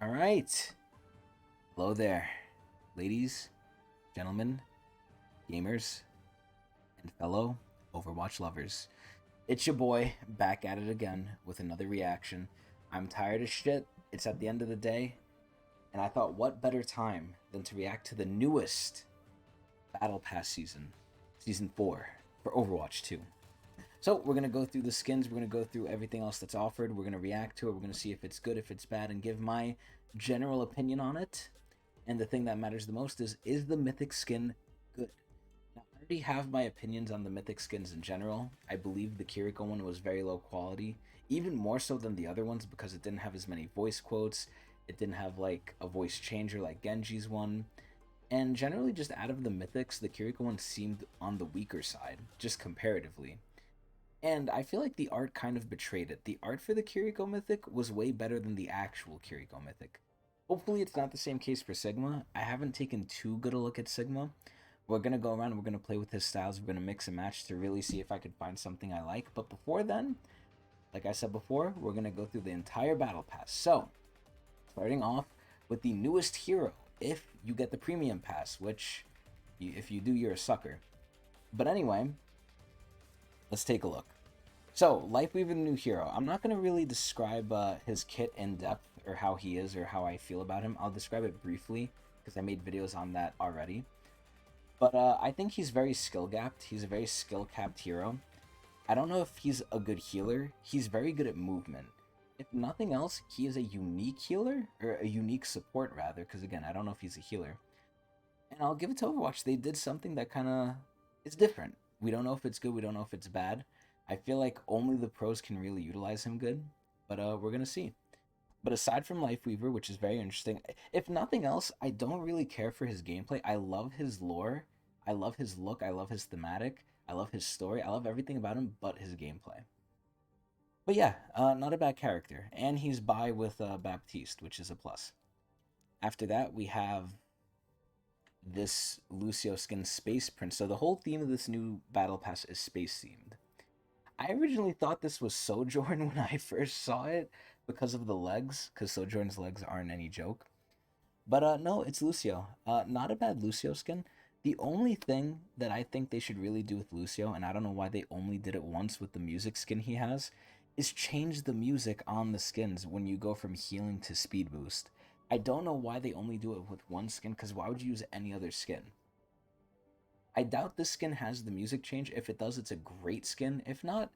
All right. Hello there, ladies, gentlemen, gamers, and fellow Overwatch lovers. It's your boy back at it again with another reaction. I'm tired of shit. It's at the end of the day, and I thought what better time than to react to the newest Battle Pass season, Season 4 for Overwatch 2. So we're going to go through the skins, we're going to go through everything else that's offered, we're going to react to it, we're going to see if it's good, if it's bad, and give my general opinion on it. And the thing that matters the most is the mythic skin good? Now, I already have my opinions on the mythic skins in general. I believe the Kiriko one was very low quality, even more so than the other ones because it didn't have as many voice quotes, it didn't have like a voice changer like Genji's one. And generally, just out of the mythics, the Kiriko one seemed on the weaker side, just comparatively. And I feel like the art kind of betrayed it. The art for the Kiriko Mythic was way better than the actual Kiriko Mythic. Hopefully it's not the same case for Sigma. I haven't taken too good a look at Sigma. We're going to go around and we're going to play with his styles. We're going to mix and match to really see if I could find something I like. But before then, like I said before, we're going to go through the entire Battle Pass. So, starting off with the newest hero, if you get the Premium Pass, which, if you do, you're a sucker. But anyway, let's take a look. So, Lifeweaver the new hero. I'm not going to really describe his kit in depth or how he is or how I feel about him. I'll describe it briefly because I made videos on that already. But I think he's very skill-gapped. He's a very skill-capped hero. I don't know if he's a good healer. He's very good at movement. If nothing else, he is a unique healer, or a unique support rather, because again, I don't know if he's a healer. And I'll give it to Overwatch. They did something that kind of is different. We don't know if it's good. We don't know if it's bad. I feel like only the pros can really utilize him good, but we're gonna see. But aside from Lifeweaver, which is very interesting, if nothing else, I don't really care for his gameplay. I love his lore, I love his look, I love his thematic, I love his story, I love everything about him but his gameplay. But yeah, not a bad character, and he's bi with Baptiste, which is a plus. After that, we have this Lucio skin Space Prince. So the whole theme of this new Battle Pass is space themed. I originally thought this was Sojourn when I first saw it because of the legs, because Sojourn's legs aren't any joke. But no, it's Lucio. Not a bad Lucio skin. The only thing that I think they should really do with Lucio, and I don't know why they only did it once with the music skin he has, is change the music on the skins when you go from healing to speed boost. I don't know why they only do it with one skin, because why would you use any other skin? I doubt this skin has the music change. If it does, it's a great skin. If not,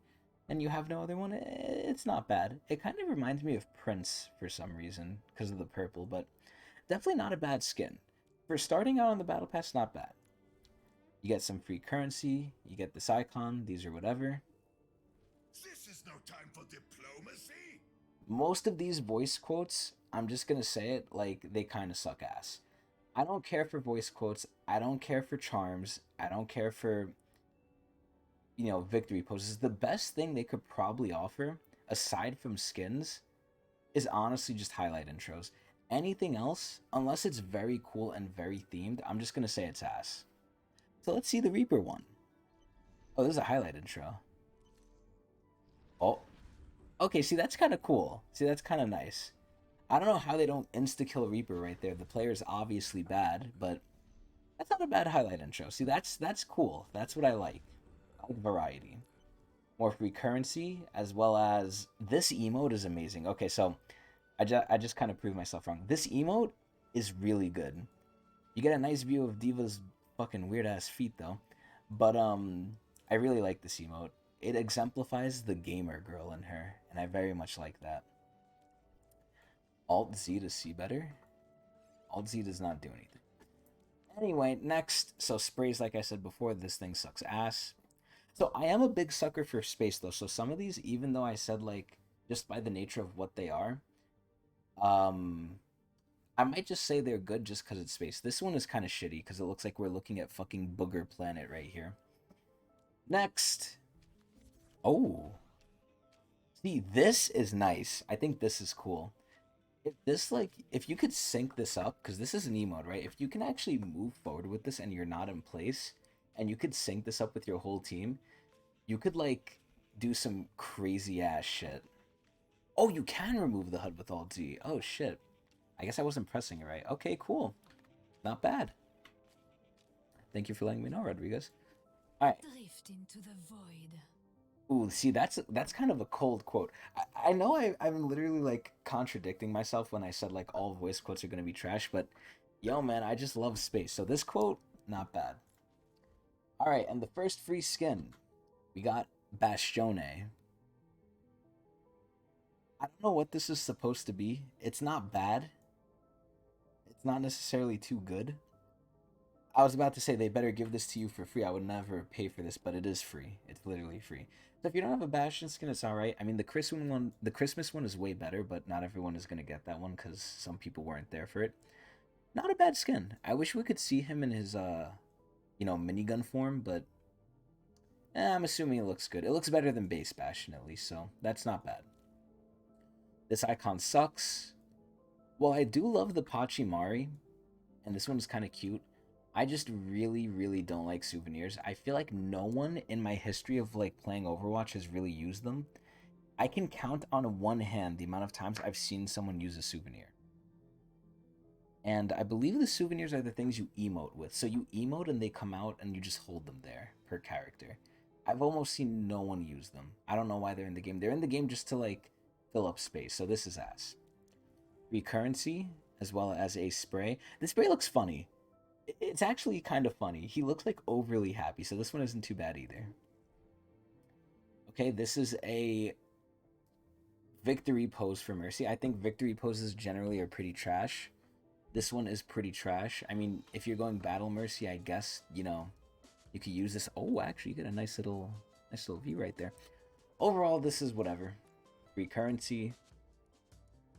and you have no other one, it's not bad. It kind of reminds me of Prince for some reason because of the purple, but definitely not a bad skin. For starting out on the Battle Pass, not bad. You get some free currency, you get this icon, these are whatever. This is no time for diplomacy. Most of these voice quotes, I'm just gonna say it, like, they kind of suck ass. I don't care for voice quotes, I don't care for charms, I don't care for victory poses. The best thing they could probably offer, aside from skins, is honestly just highlight intros. Anything else, unless it's very cool and very themed, I'm just gonna say it's ass. So let's see the Reaper one. Oh, this is a highlight intro. Oh, okay, see, that's kind of cool. See, that's kind of nice. I don't know how they don't insta-kill Reaper right there. The player is obviously bad, but that's not a bad highlight intro. See, that's cool. That's what I like. I like variety. More free currency, as well as this emote is amazing. Okay, so I just kind of proved myself wrong. This emote is really good. You get a nice view of Diva's fucking weird ass feet though, but I really like this emote. It exemplifies the gamer girl in her, and I very much like that. Alt Z to see better. Alt Z does not do anything. Anyway, next, so sprays, like I said before, this thing sucks ass. So I am a big sucker for space though. So some of these, even though I said like just by the nature of what they are, um, I might just say they're good just because it's space. This one is kind of shitty because it looks like we're looking at fucking Booger Planet right here. Next. Oh. See, this is nice. I think this is cool. If you could sync this up, because this is an emote, right? If you can actually move forward with this and you're not in place, and you could sync this up with your whole team, you could, like, do some crazy ass shit. Oh, you can remove the HUD with Alt Z. Oh, shit. I guess I wasn't pressing it right. Okay, cool. Not bad. Thank you for letting me know, Rodriguez. All right. Drift into the void. Ooh, see, that's kind of a cold quote. I know I'm literally like contradicting myself when I said like all voice quotes are gonna be trash, but yo, man, I just love space. So this quote, not bad. All right, and the first free skin, we got Bastione. I don't know what this is supposed to be. It's not bad. It's not necessarily too good. I was about to say they better give this to you for free. I would never pay for this, but it is free. It's literally free. So if you don't have a Bastion skin, it's all right. I mean, the Christmas one is way better, but not everyone is gonna get that one because some people weren't there for it. Not a bad skin. I wish we could see him in his minigun form, but I'm assuming it looks good. It looks better than base Bastion at least, so that's not bad. This icon sucks. Well, I do love the Pachimari, and this one's kind of cute. I just really, really don't like souvenirs. I feel like no one in my history of like playing Overwatch has really used them. I can count on one hand the amount of times I've seen someone use a souvenir. And I believe the souvenirs are the things you emote with. So you emote and they come out and you just hold them there per character. I've almost seen no one use them. I don't know why they're in the game. They're in the game just to like fill up space. So this is ass. Recurrency as well as a spray. The spray looks funny. It's actually kind of funny. He looks like overly happy, so this one isn't too bad either. Okay, this is a victory pose for Mercy. I think victory poses generally are pretty trash. This one is pretty trash. I mean, if you're going battle Mercy, I guess, you could use this. Oh, actually, you get a nice little view right there. Overall, this is whatever. Recurrency.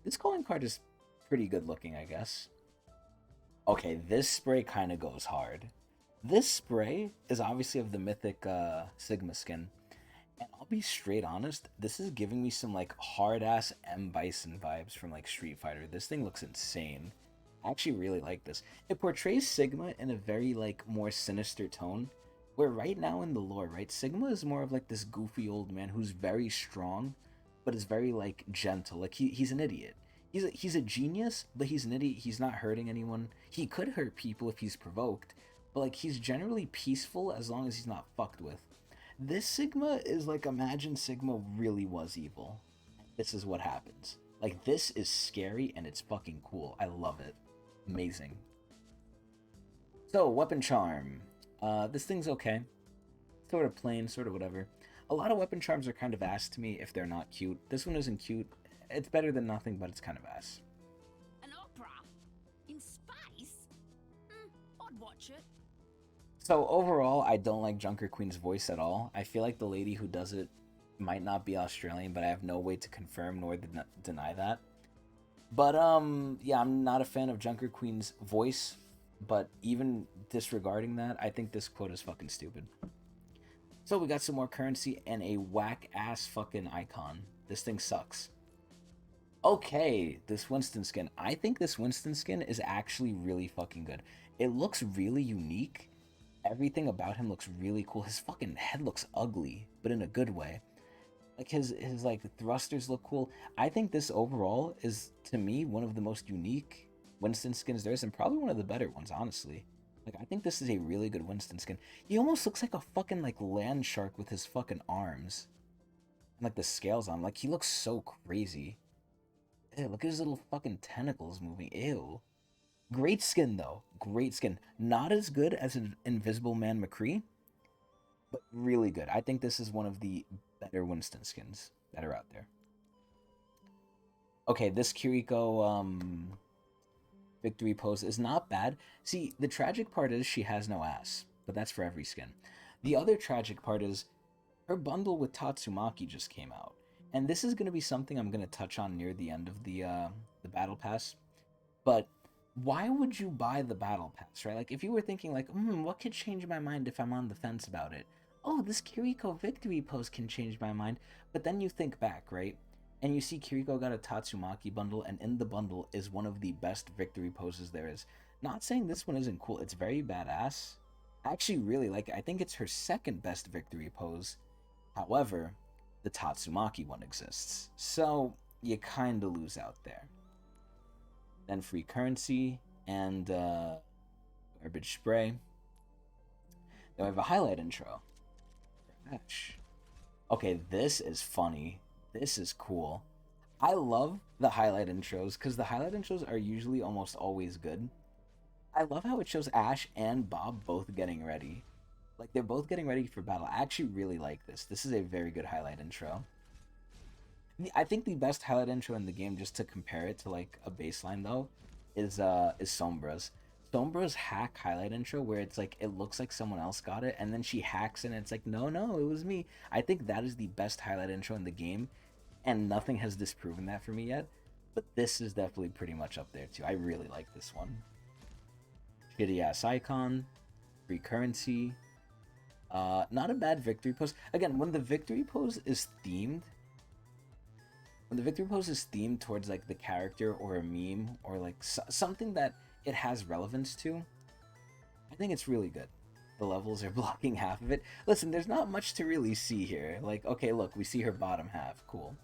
This calling card is pretty good looking, I guess. Okay, this spray kind of goes hard. This spray is obviously of the mythic Sigma skin. And I'll be straight honest, this is giving me some like hard ass M Bison vibes from like Street Fighter. This thing looks insane. I actually really like this. It portrays Sigma in a very like more sinister tone. Where right now in the lore, right, Sigma is more of like this goofy old man who's very strong, but is very like gentle. Like he's an idiot. He's a genius, but he's an idiot. He's not hurting anyone. He could hurt people if he's provoked, but like he's generally peaceful as long as he's not fucked with. This Sigma is like, imagine Sigma really was evil. This is what happens. Like, this is scary and it's fucking cool. I love it. Amazing. So, weapon charm. This thing's okay. Sort of plain, sort of whatever. A lot of weapon charms are kind of ass to me if they're not cute. This one isn't cute. It's better than nothing, but it's kind of ass. An opera? In space? I'd watch it. So overall, I don't like Junker Queen's voice at all. I feel like the lady who does it might not be Australian, but I have no way to confirm nor deny that. But yeah, I'm not a fan of Junker Queen's voice, but even disregarding that, I think this quote is fucking stupid. So we got some more currency and a whack ass fucking icon. This thing sucks. Okay, this Winston skin. I think this Winston skin is actually really fucking good. It looks really unique. Everything about him looks really cool. His fucking head looks ugly, but in a good way. Like his like thrusters look cool. I think this overall is, to me, one of the most unique Winston skins there is, and probably one of the better ones, honestly. Like, I think this is a really good Winston skin. He almost looks like a fucking like land shark with his fucking arms. And like the scales on him. Like, he looks so crazy. Ew, look at his little fucking tentacles moving. Ew. Great skin, though. Great skin. Not as good as an Invisible Man McCree, but really good. I think this is one of the better Winston skins that are out there. Okay, this Kiriko victory pose is not bad. See, the tragic part is she has no ass, but that's for every skin. The other tragic part is her bundle with Tatsumaki just came out. And this is going to be something I'm going to touch on near the end of the battle pass. But why would you buy the battle pass, right? Like, if you were thinking, like, what could change my mind if I'm on the fence about it? Oh, this Kiriko victory pose can change my mind. But then you think back, right? And you see Kiriko got a Tatsumaki bundle, and in the bundle is one of the best victory poses there is. Not saying this one isn't cool. It's very badass. I actually really like it. I think it's her second best victory pose. However, the Tatsumaki one exists. So, you kind of lose out there. then free currency, and garbage spray. Then we have a highlight intro. Ash. Okay, this is funny. This is cool. I love the highlight intros because the highlight intros are usually almost always good. I love how it shows Ash and Bob both getting ready. Like, they're both getting ready for battle. I actually really like this. This is a very good highlight intro. I think the best highlight intro in the game, just to compare it to like a baseline though, is Sombra's. Sombra's hack highlight intro where it's like it looks like someone else got it and then she hacks and it's like no, it was me. I think that is the best highlight intro in the game, and nothing has disproven that for me yet. But this is definitely pretty much up there too. I really like this one. Shitty ass icon, free currency. Not a bad victory pose. Again, when the victory pose is themed, towards like the character or a meme or like something that it has relevance to, I think it's really good. The levels are blocking half of it. Listen, there's not much to really see here. Like, okay, look, we see her bottom half. Cool.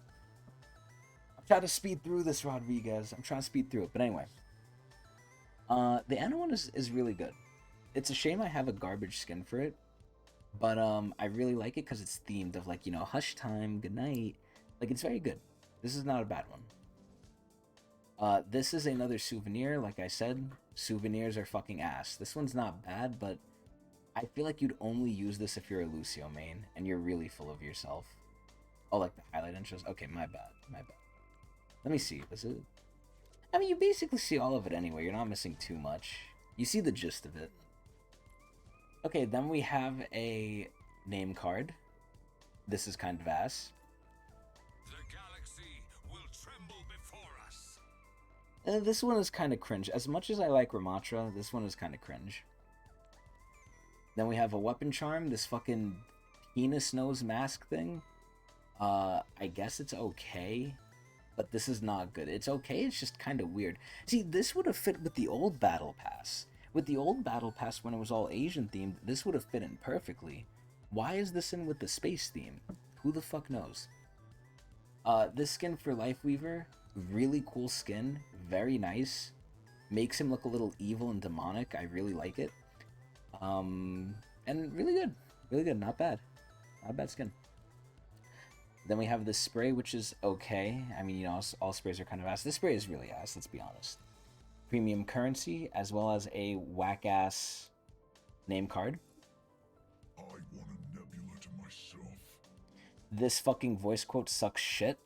I'm trying to speed through this, Rodriguez. I'm trying to speed through it. But anyway, the Ana one is really good. It's a shame I have a garbage skin for it, but I really like it because it's themed of like, you know, hush time, good night. Like, it's very good. This is not a bad one. This is another souvenir. Like I said, souvenirs are fucking ass. This one's not bad, but I feel like you'd only use this if you're a Lucio main and you're really full of yourself. Oh, like the highlight intros? Okay, my bad. Let me see. Is it? I mean, you basically see all of it anyway. You're not missing too much. You see the gist of it. Okay, then we have a name card. This is kind of ass. The galaxy will tremble before us. This one is kind of cringe. As much as I like Ramatra, this one is kind of cringe. Then we have a weapon charm, this fucking penis nose mask thing. I guess it's okay, but this is not good. It's okay, it's just kind of weird. See, this would have fit with the old Battle Pass. With the old Battle Pass, when it was all Asian themed, this would have fit in perfectly. Why is this in with the space theme? Who the fuck knows? This skin for Lifeweaver, really cool skin, very nice. Makes him look a little evil and demonic. I really like it. And really good, not bad. Not a bad skin. Then we have this spray, which is okay. I mean, you know, all sprays are kind of ass. This spray is really ass, let's be honest. Premium currency, as well as a whack-ass name card. I want a nebula to myself. This fucking voice quote sucks shit.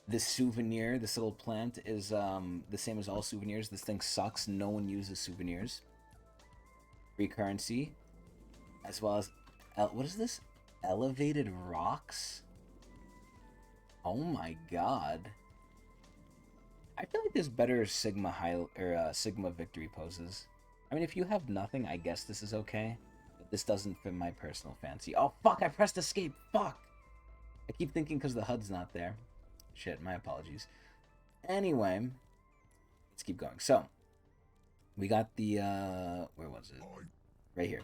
This souvenir, this little plant, is the same as all souvenirs. This thing sucks. No one uses souvenirs. Free currency, as well as what is this? Elevated rocks. Oh my god. I feel like there's better Sigma Sigma victory poses. I mean, if you have nothing, I guess this is okay. But this doesn't fit my personal fancy. Oh fuck! I pressed escape. Fuck. I keep thinking because the HUD's not there. Shit. My apologies. Anyway, let's keep going. So we got the where was it? Right here.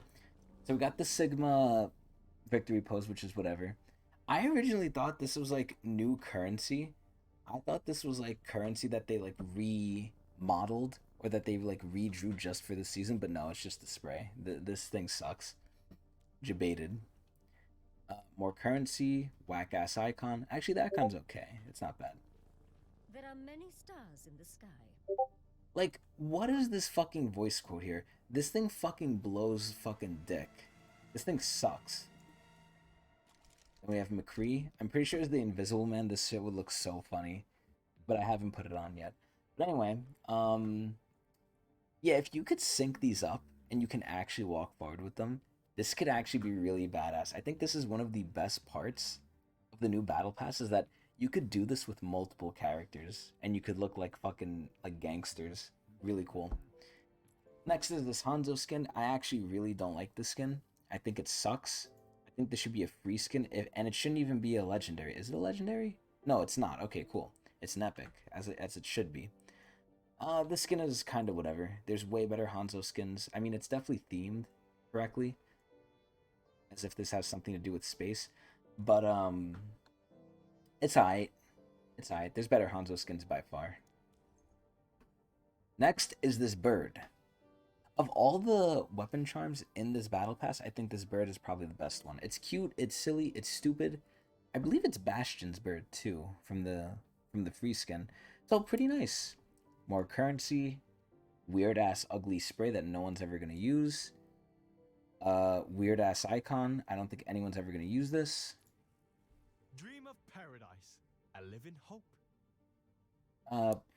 So we got the Sigma victory pose, which is whatever. I originally thought this was like new currency. I thought this was like currency that they like remodeled or that they like redrew just for this season, but no, it's just a spray. This thing sucks. Debated. More currency, whack ass icon. Actually, the icon's okay. It's not bad. There are many stars in the sky. Like, what is this fucking voice quote here? This thing fucking blows fucking dick. This thing sucks. Then we have McCree. I'm pretty sure it's the Invisible Man. This shit would look so funny, but I haven't put it on yet. But anyway, yeah, if you could sync these up and you can actually walk forward with them, this could actually be really badass. I think this is one of the best parts of the new Battle Pass is that you could do this with multiple characters and you could look like fucking like gangsters. Really cool. Next is this Hanzo skin. I actually really don't like this skin. I think it sucks. I think this should be a free skin, and it shouldn't even be a legendary. Is it a legendary? No, it's not. Okay, cool. It's an epic, as it should be. This skin is kind of whatever. There's way better Hanzo skins. I mean, it's definitely themed correctly, as if this has something to do with space. But it's alright. It's alright. There's better Hanzo skins by far. Next is this bird. Of all the weapon charms in this battle pass, I think this bird is probably the best one. It's cute, it's silly, it's stupid. I believe it's Bastion's bird too from the free skin. So pretty nice. More currency, weird ass ugly spray that no one's ever gonna use. Weird ass icon. I don't think anyone's ever gonna use this. Dream of paradise. I live in hope.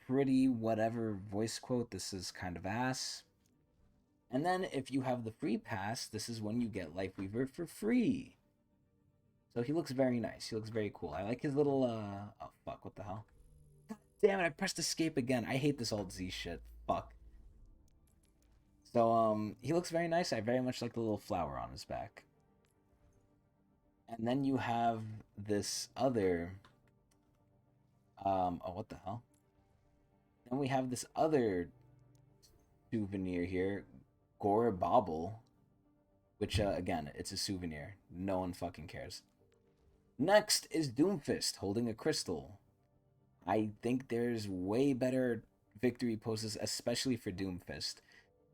Pretty whatever voice quote. This is kind of ass. And then if you have the free pass, this is when you get Lifeweaver for free. So he looks very nice. He looks very cool. I like his little oh fuck, what the hell? God damn it, I pressed escape again. I hate this Alt Z shit. Fuck. So he looks very nice. I very much like the little flower on his back. And then you have this other oh what the hell? Then we have this other souvenir here, Gore Bobble, which again, it's a souvenir. No one fucking cares. Next is Doomfist holding a crystal. I think there's way better victory poses, especially for Doomfist.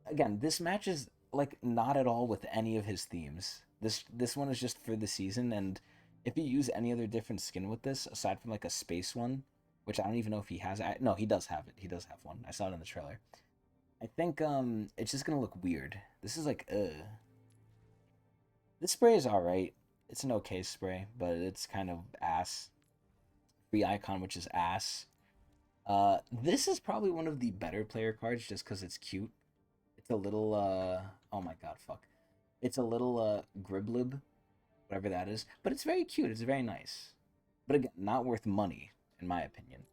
Again, this match is like not at all with any of his themes. This one is just for the season, and if you use any other different skin with this, aside from like a space one, which I don't even know if he has. No, he does have it. He does have one. I saw it in the trailer. I think it's just gonna look weird. This is like This spray is alright. It's an okay spray, but it's kind of ass. Free icon, which is ass. This is probably one of the better player cards just because it's cute. It's a little oh my god, fuck. It's a little Griblib, whatever that is. But it's very cute, it's very nice. But again, not worth money, in my opinion.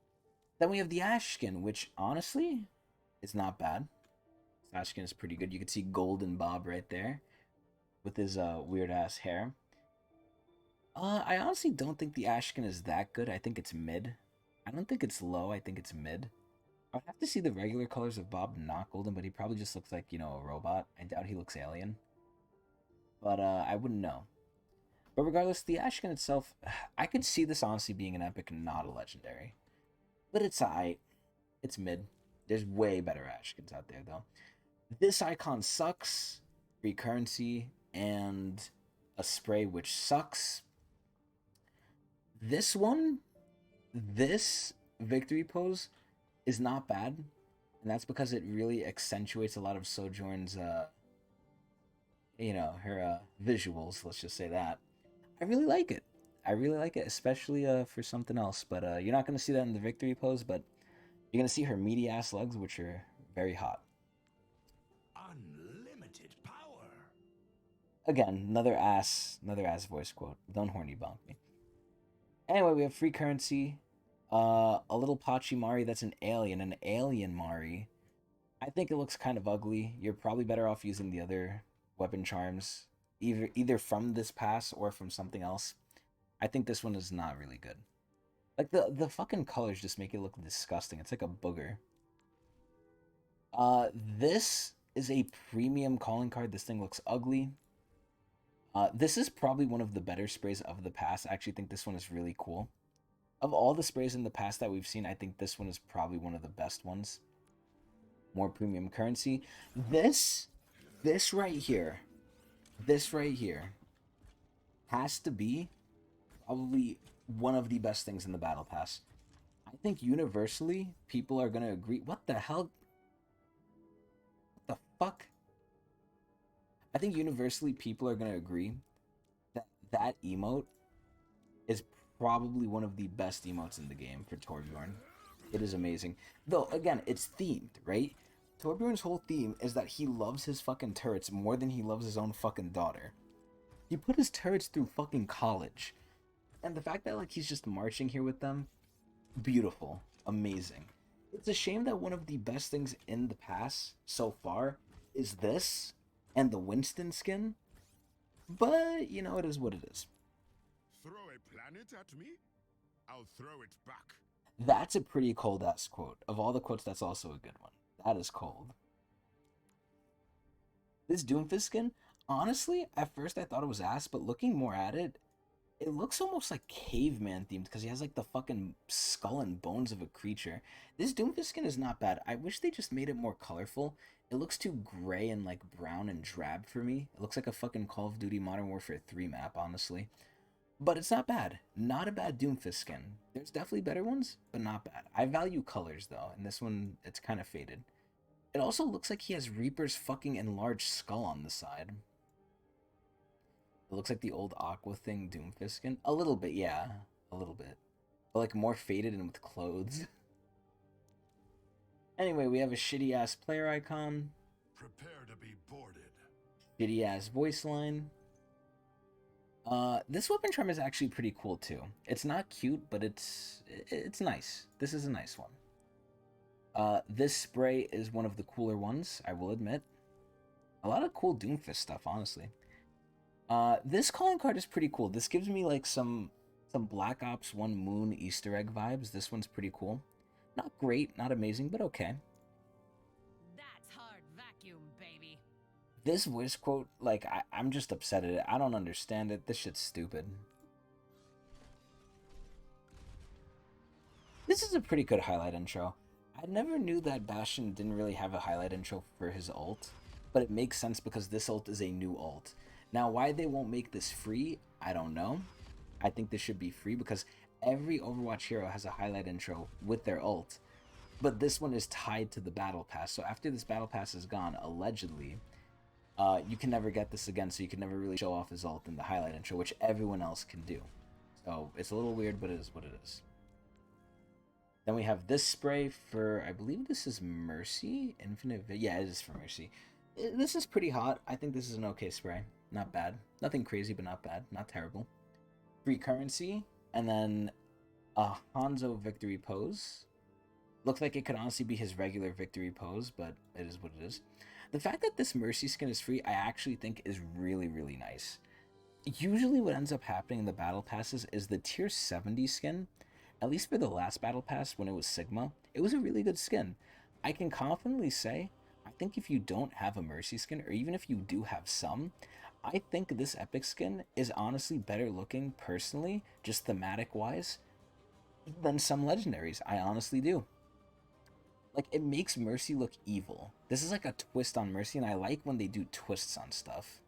Then we have the Ash skin, which honestly is not bad. This Ash skin is pretty good. You can see Golden Bob right there with his weird ass hair. I honestly don't think the Ash skin is that good. I think it's mid. I don't think it's low. I think it's mid. I'd have to see the regular colors of Bob, not golden, but he probably just looks like, you know, a robot. I doubt he looks alien. But I wouldn't know. But regardless, the Ash skin itself, I could see this honestly being an epic, not a legendary. But it's alright. It's mid. There's way better Ash skins out there, though. This icon sucks. Free currency and a spray which sucks. This one, this victory pose is not bad, and that's because it really accentuates a lot of Sojourn's, you know, her visuals. Let's just say that. I really like it. I really like it, especially for something else. But you're not gonna see that in the victory pose, but you're gonna see her meaty ass legs, which are very hot. Unlimited power. Again, another ass voice quote. Don't horny bonk me. Anyway, we have free currency. A little Pachimari that's an alien Mari. I think it looks kind of ugly. You're probably better off using the other weapon charms, either from this pass or from something else. I think this one is not really good. Like the fucking colors just make it look disgusting. It's like a booger. This is a premium calling card. This thing looks ugly. This is probably one of the better sprays of the past. I actually think this one is really cool. Of all the sprays in the past that we've seen, I think this one is probably one of the best ones. More premium currency. This right here, has to be probably one of the best things in the battle pass. I think universally, people are gonna agree. What the hell? What the fuck? I think universally people are going to agree that that emote is probably one of the best emotes in the game for Torbjorn. It is amazing. Though, again, it's themed, right? Torbjorn's whole theme is that he loves his fucking turrets more than he loves his own fucking daughter. He put his turrets through fucking college. And the fact that, like, he's just marching here with them, beautiful. Amazing. It's a shame that one of the best things in the pass so far is this and the Winston skin, but you know, it is what it is. Throw a planet at me? I'll throw it back. That's a pretty cold ass quote. Of all the quotes, that's also a good one. That is cold. This Doomfist skin, honestly, at first I thought it was ass, but looking more at it, It looks almost like caveman themed because he has like the fucking skull and bones of a creature. This Doomfist skin is not bad. I wish they just made it more colorful. It looks too gray and like brown and drab for me. It looks like a fucking Call of Duty Modern Warfare 3 map, honestly. But it's not bad. Not a bad Doomfist skin. There's definitely better ones, but not bad. I value colors though, and this one, it's kind of faded. It also looks like he has Reaper's fucking enlarged skull on the side. It looks like the old Aqua Thing Doomfist skin. A little bit, yeah. A little bit. But like more faded and with clothes. Anyway, we have a shitty ass player icon. Prepare to be boarded. Shitty ass voice line. This weapon charm is actually pretty cool too. It's not cute, but it's nice. This is a nice one. This spray is one of the cooler ones, I will admit. A lot of cool Doomfist stuff, honestly. This calling card is pretty cool. This gives me like some Black Ops 1 Moon Easter egg vibes. This one's pretty cool. Not great, not amazing, but okay. That's hard vacuum, baby. This voice quote, like, I'm just upset at it. I don't understand it. This shit's stupid. This is a pretty good highlight intro. I never knew that Bastion didn't really have a highlight intro for his ult, but it makes sense because this ult is a new ult. Now, why they won't make this free, I don't know. I think this should be free because every Overwatch hero has a highlight intro with their ult, but this one is tied to the battle pass. So after this battle pass is gone, allegedly, you can never get this again, so you can never really show off his ult in the highlight intro, which everyone else can do. So it's a little weird, but it is what it is. Then we have this spray for, I believe this is Mercy? Yeah, it is for Mercy. This is pretty hot. I think this is an okay spray. Not bad. Nothing crazy, but not bad. Not terrible. Free currency, and then a Hanzo victory pose. Looks like it could honestly be his regular victory pose, but it is what it is. The fact that this Mercy skin is free, I actually think is really, really nice. Usually what ends up happening in the battle passes is the tier 70 skin, at least for the last battle pass when it was Sigma, it was a really good skin. I can confidently say, I think if you don't have a Mercy skin, or even if you do have some, I think this epic skin is honestly better looking, personally, just thematic wise, than some legendaries. I honestly do. Like, it makes Mercy look evil. This is like a twist on Mercy, and I like when they do twists on stuff.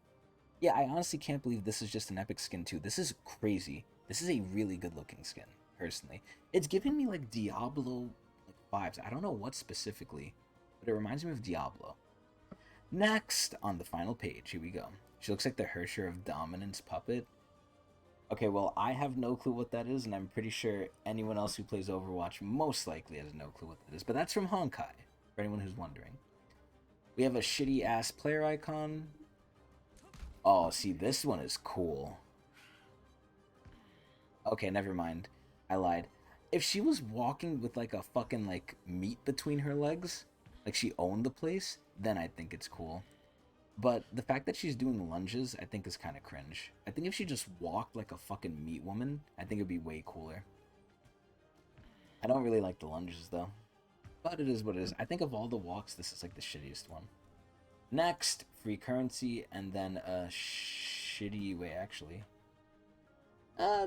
Yeah, I honestly can't believe this is just an epic skin too. This is crazy. This is a really good looking skin, personally. It's giving me like Diablo vibes. I don't know what specifically, but it reminds me of Diablo. Next, on the final page, here we go. She looks like the Hersher of Dominance puppet. Okay, well, I have no clue what that is, and I'm pretty sure anyone else who plays Overwatch most likely has no clue what that is. But that's from Honkai, for anyone who's wondering. We have a shitty-ass player icon. Oh, see, this one is cool. Okay, never mind. I lied. If she was walking with, like, a fucking, like, meat between her legs, like she owned the place, then I think it's cool. But the fact that she's doing lunges, I think is kind of cringe. I think if she just walked like a fucking meat woman, I think it'd be way cooler. I don't really like the lunges though. But it is what it is. I think of all the walks, this is like the shittiest one. Next, free currency, and then a shitty way actually.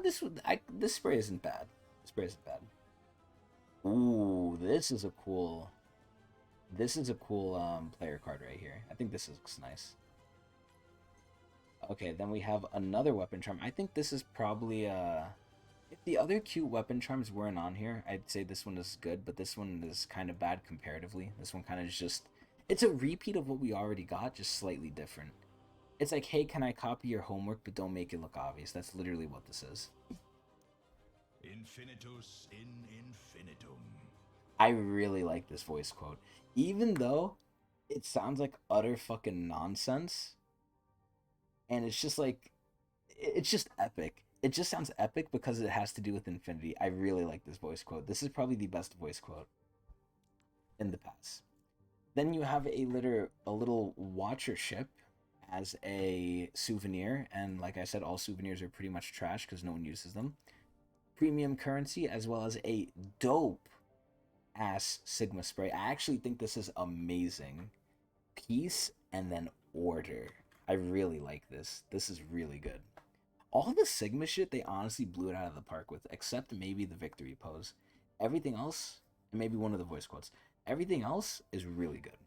This spray isn't bad. This spray isn't bad. Ooh, this is a cool player card right here. I think this looks nice. Okay, then we have another weapon charm. I think this is probably if the other cute weapon charms weren't on here, I'd say this one is good, but this one is kind of bad comparatively. This one kind of just, it's a repeat of what we already got, just slightly different. It's like, hey, can I copy your homework, but don't make it look obvious. That's literally what this is. Infinitus in infinitum. I really like this voice quote. Even though it sounds like utter fucking nonsense, and it's just like, it's just epic. It just sounds epic because it has to do with infinity. I really like this voice quote. This is probably the best voice quote in the past. Then you have a little watcher ship as a souvenir, and like I said, all souvenirs are pretty much trash because no one uses them. Premium currency, as well as a dope ass Sigma spray. I actually think this is amazing. Peace and then order. I really like this. This is really good. All the Sigma shit, they honestly blew it out of the park with, except maybe the victory pose. Everything else, and maybe one of the voice quotes, everything else is really good.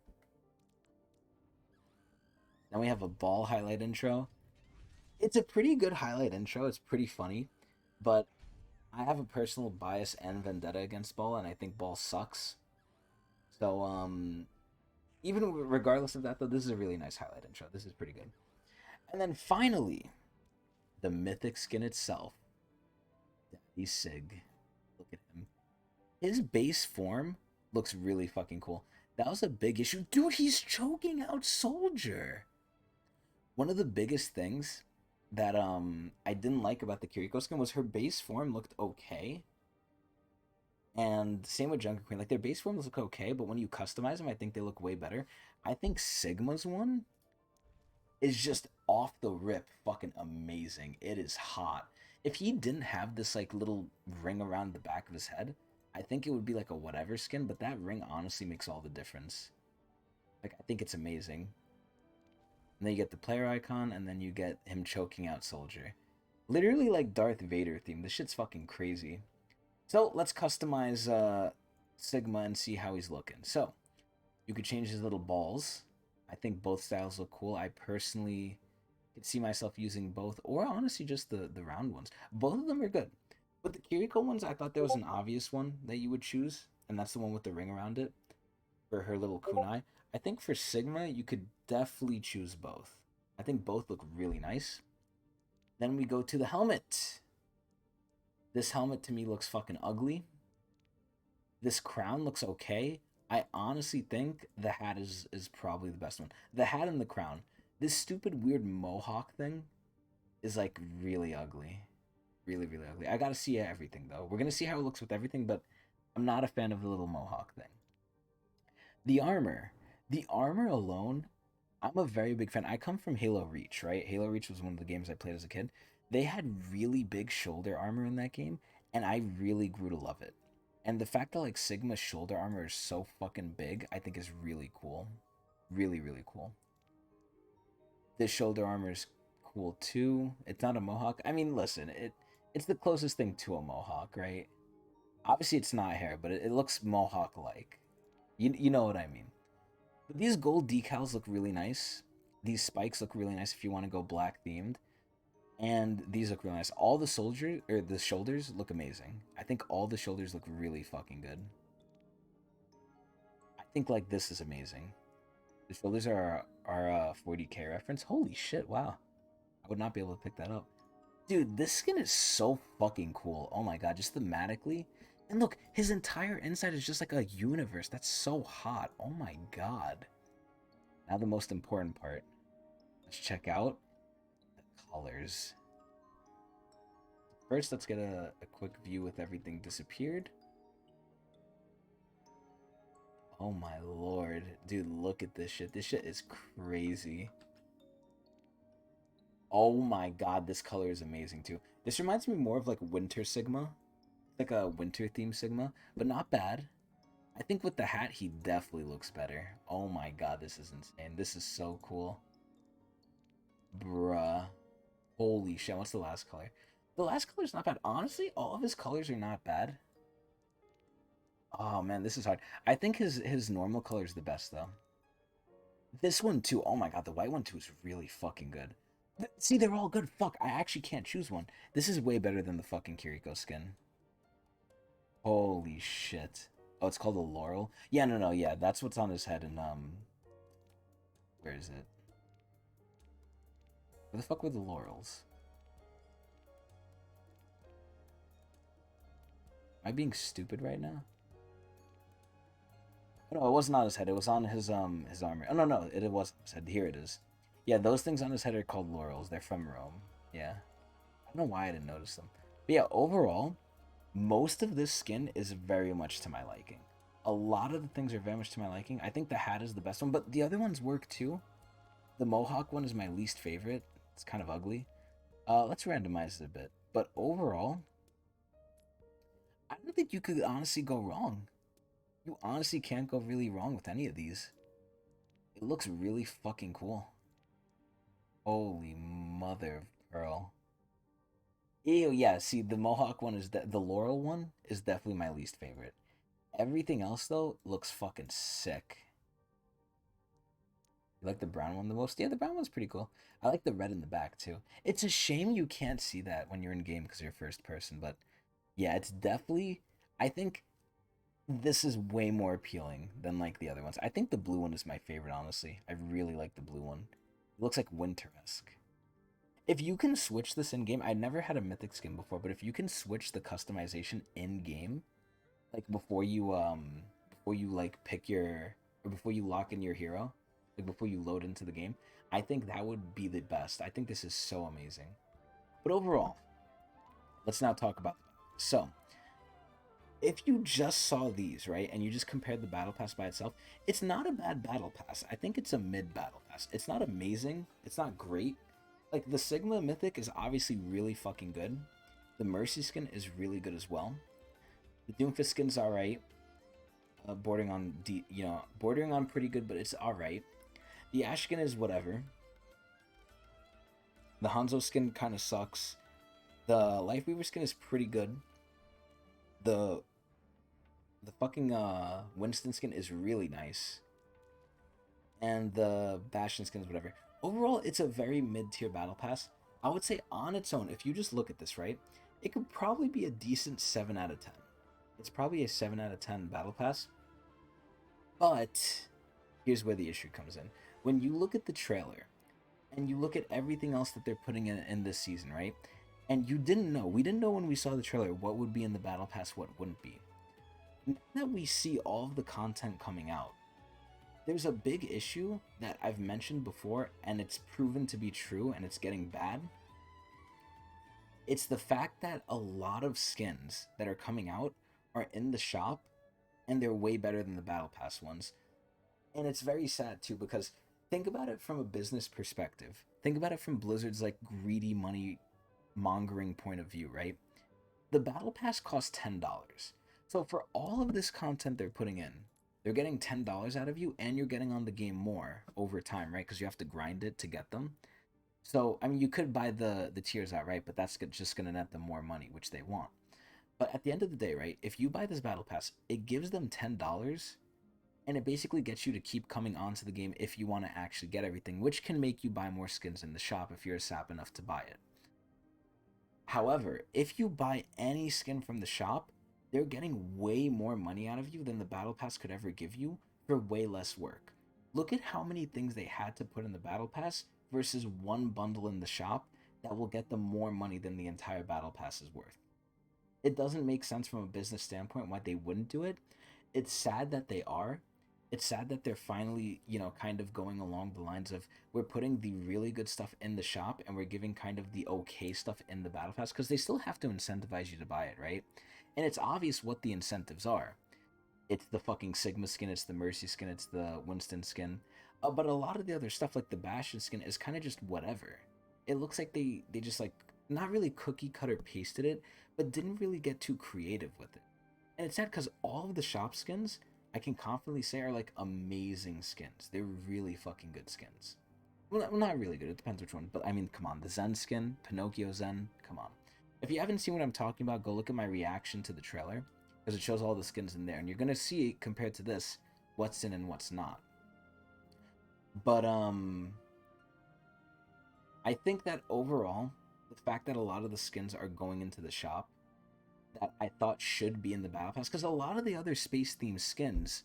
Then we have a ball highlight intro. It's a pretty good highlight intro. It's pretty funny, but I have a personal bias and vendetta against ball, and I think ball sucks. So, even regardless of that, though, this is a really nice highlight intro. This is pretty good. And then finally, the mythic skin itself. Daddy Sig. Look at him. His base form looks really fucking cool. That was a big issue. Dude, he's choking out Soldier. One of the biggest things that I didn't like about the Kiriko skin was her base form looked okay. And same with Junker Queen. Like, their base forms look okay, but when you customize them, I think they look way better. I think Sigma's one is just off the rip fucking amazing. It is hot. If he didn't have this, like, little ring around the back of his head, I think it would be like a whatever skin, but that ring honestly makes all the difference. Like, I think it's amazing. And then you get the player icon, and then you get him choking out Soldier. Literally like Darth Vader theme. This shit's fucking crazy. So let's customize Sigma and see how he's looking. So you could change his little balls. I think both styles look cool. I personally could see myself using both, or honestly just the round ones. Both of them are good. But the Kiriko ones, I thought there was an obvious one that you would choose, and that's the one with the ring around it for her little kunai. I think for Sigma, you could definitely choose both. I think both look really nice. Then we go to the helmet. This helmet to me looks fucking ugly. This crown looks okay. I honestly think the hat is probably the best one. The hat and the crown. This stupid weird mohawk thing is like really ugly. Really, really ugly. I gotta see everything though. We're gonna see how it looks with everything, but I'm not a fan of the little mohawk thing. The armor. The armor alone, I'm a very big fan. I come from Halo Reach, right? Halo Reach was one of the games I played as a kid. They had really big shoulder armor in that game, and I really grew to love it. And the fact that like Sigma's shoulder armor is so fucking big, I think is really cool. Really, really cool. This shoulder armor is cool too. It's not a mohawk. I mean, listen, it's the closest thing to a mohawk, right? Obviously, it's not hair, but it looks mohawk-like. You know what I mean. But these gold decals look really nice. These spikes look really nice if you want to go black themed. And these look really nice. All the the shoulders look amazing. I think all the shoulders look really fucking good. I think like this is amazing. The shoulders are a 40k reference. Holy shit, wow. I would not be able to pick that up. Dude, this skin is so fucking cool. Oh my god, just thematically. And look, his entire inside is just like a universe. That's so hot. Oh my god. Now the most important part. Let's check out the colors. First, let's get a quick view with everything disappeared. Oh my lord. Dude, look at this shit. This shit is crazy. Oh my god, this color is amazing too. This reminds me more of like Winter Sigma. Like a winter theme Sigma, but not bad. I think with the hat, he definitely looks better. Oh my god, this is insane. This is so cool. Bruh. Holy shit, what's the last color? The last color's not bad. Honestly, all of his colors are not bad. Oh man, this is hard. I think his normal color is the best though. This one too. Oh my god, the white one too is really fucking good. See, they're all good. Fuck, I actually can't choose one. This is way better than the fucking Kiriko skin. Holy shit. Oh, it's called a laurel? Yeah, no, yeah, that's what's on his head in, where is it? Where the fuck were the laurels? Am I being stupid right now? Oh, no, it wasn't on his head. It was on his armor. Oh, no, it wasn't his head. Here it is. Yeah, those things on his head are called laurels. They're from Rome. Yeah. I don't know why I didn't notice them. But yeah, overall, most of this skin is very much to my liking. A lot of the things are very much to my liking. I think the hat is the best one, but the other ones work too. The mohawk one is my least favorite. It's kind of ugly. Let's randomize it a bit. But overall, I don't think you could honestly go wrong. You honestly can't go really wrong with any of these. It looks really fucking cool. Holy mother of pearl. Ew, yeah. See, the Mohawk one is the Laurel one is definitely my least favorite. Everything else though looks fucking sick. You like the brown one the most? Yeah, the brown one's pretty cool. I like the red in the back too. It's a shame you can't see that when you're in game because you're first person, but yeah, it's definitely. I think this is way more appealing than like the other ones. I think the blue one is my favorite, honestly. I really like the blue one. It looks like winter-esque. If you can switch this in game, I never had a mythic skin before, but if you can switch the customization in game, like before you like pick your or before you lock in your hero, like before you load into the game, I think that would be the best. I think this is so amazing. But overall, let's now talk about so if you just saw these, right, and you just compared the battle pass by itself, it's not a bad battle pass. I think it's a mid battle pass. It's not amazing. It's not great. Like the Sigma Mythic is obviously really fucking good. The Mercy skin is really good as well. The Doomfist skin's alright. Bordering on bordering on pretty good, but it's alright. The Ash skin is whatever. The Hanzo skin kind of sucks. The Lifeweaver skin is pretty good. The the fucking Winston skin is really nice. And the Bastion skin is whatever. Overall, it's a very mid-tier battle pass. I would say on its own, if you just look at this, right, it could probably be a decent 7 out of 10. It's probably a 7 out of 10 battle pass. But here's where the issue comes in. When you look at the trailer and you look at everything else that they're putting in this season, right? And we didn't know when we saw the trailer what would be in the battle pass, what wouldn't be. Now that we see all of the content coming out, there's a big issue that I've mentioned before, and it's proven to be true, and it's getting bad. It's the fact that a lot of skins that are coming out are in the shop, and they're way better than the Battle Pass ones. And it's very sad too, because think about it from a business perspective. Think about it from Blizzard's like greedy money mongering point of view, right? The Battle Pass costs $10. So for all of this content they're putting in, they're getting $10 out of you, and you're getting on the game more over time, right? Because you have to grind it to get them. So I mean, you could buy the tiers outright, but that's just gonna net them more money, which they want. But at the end of the day, right? If you buy this battle pass, it gives them $10, and it basically gets you to keep coming onto the game if you want to actually get everything, which can make you buy more skins in the shop if you're a sap enough to buy it. However, if you buy any skin from the shop, they're getting way more money out of you than the battle pass could ever give you for way less work. Look at how many things they had to put in the battle pass versus one bundle in the shop that will get them more money than the entire battle pass is worth. It doesn't make sense from a business standpoint why they wouldn't do it. It's sad that they are. It's sad that they're finally, kind of going along the lines of we're putting the really good stuff in the shop and we're giving kind of the okay stuff in the battle pass, because they still have to incentivize you to buy it, right? And it's obvious what the incentives are. It's the fucking Sigma skin, it's the Mercy skin, it's the Winston skin. But a lot of the other stuff, like the Bastion skin, is kind of just whatever. It looks like they just like not really cookie cutter pasted it, but didn't really get too creative with it. And it's sad because all of the shop skins, I can confidently say, are like amazing skins. They're really fucking good skins. Well, not really good. It depends which one. But I mean, come on. The Zen skin, Pinocchio Zen, come on. If you haven't seen what I'm talking about, go look at my reaction to the trailer, because it shows all the skins in there. And you're going to see, compared to this, what's in and what's not. But, I think that overall, the fact that a lot of the skins are going into the shop that I thought should be in the battle pass, because a lot of the other space themed skins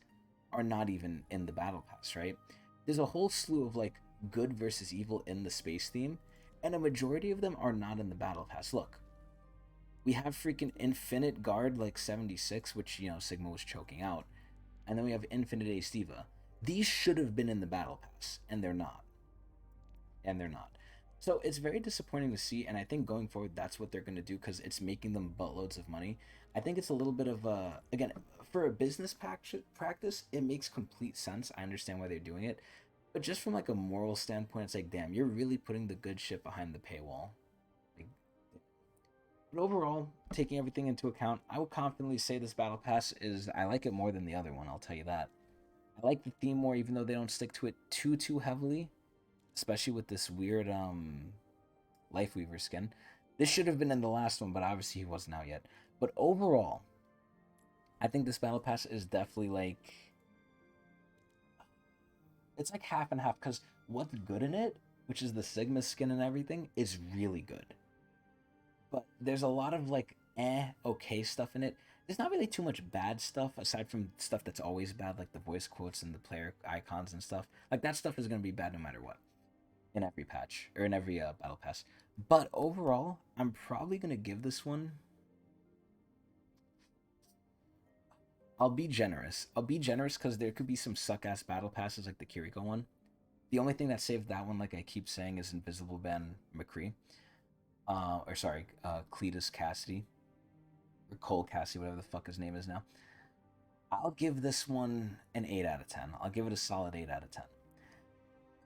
are not even in the battle pass, right? There's a whole slew of like good versus evil in the space theme, and a majority of them are not in the battle pass. Look, we have freaking Infinite Guard like 76, which Sigma was choking out, and then we have Infinite Ace Diva. These should have been in the battle pass, and they're not. So it's very disappointing to see, and I think going forward that's what they're going to do, because it's making them buttloads of money. I think it's a little bit of a, again, for a business practice, it makes complete sense. I understand why they're doing it, but just from like a moral standpoint, it's like, damn, you're really putting the good shit behind the paywall. Like, but overall, taking everything into account, I would confidently say this battle pass I like it more than the other one, I'll tell you that. I like the theme more, even though they don't stick to it too heavily, especially with this weird Lifeweaver skin. This should have been in the last one, but obviously he wasn't out yet. But overall, I think this battle pass is definitely like, it's like half and half, because what's good in it, which is the Sigma skin and everything, is really good. But there's a lot of like okay stuff in it. There's not really too much bad stuff aside from stuff that's always bad, like the voice quotes and the player icons and stuff. Like that stuff is gonna be bad no matter what in every patch or in every battle pass. But overall, I'm probably gonna give this one. I'll be generous. I'll be generous because there could be some suck ass battle passes like the Kiriko one. The only thing that saved that one, like I keep saying, is Invisible Ben McCree. Cletus Cassidy. Or Cole Cassidy, whatever the fuck his name is now. I'll give this one an 8 out of 10. I'll give it a solid 8 out of 10.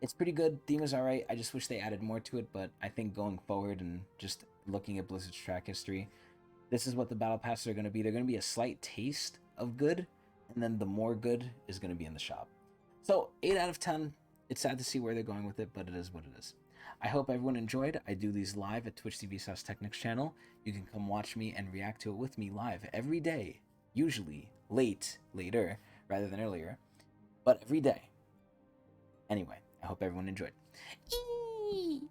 It's pretty good. Theme is alright. I just wish they added more to it, but I think going forward and just looking at Blizzard's track history, this is what the battle passes are going to be. They're going to be a slight taste of good, and then the more good is going to be in the shop. So 8 out of 10. It's sad to see where they're going with it, but it is what it is. I hope everyone enjoyed. I do these live at Twitch TV Tecnics channel. You can come watch me and react to it with me live every day. Usually later, rather than earlier, but every day. Anyway, I hope everyone enjoyed. Eee!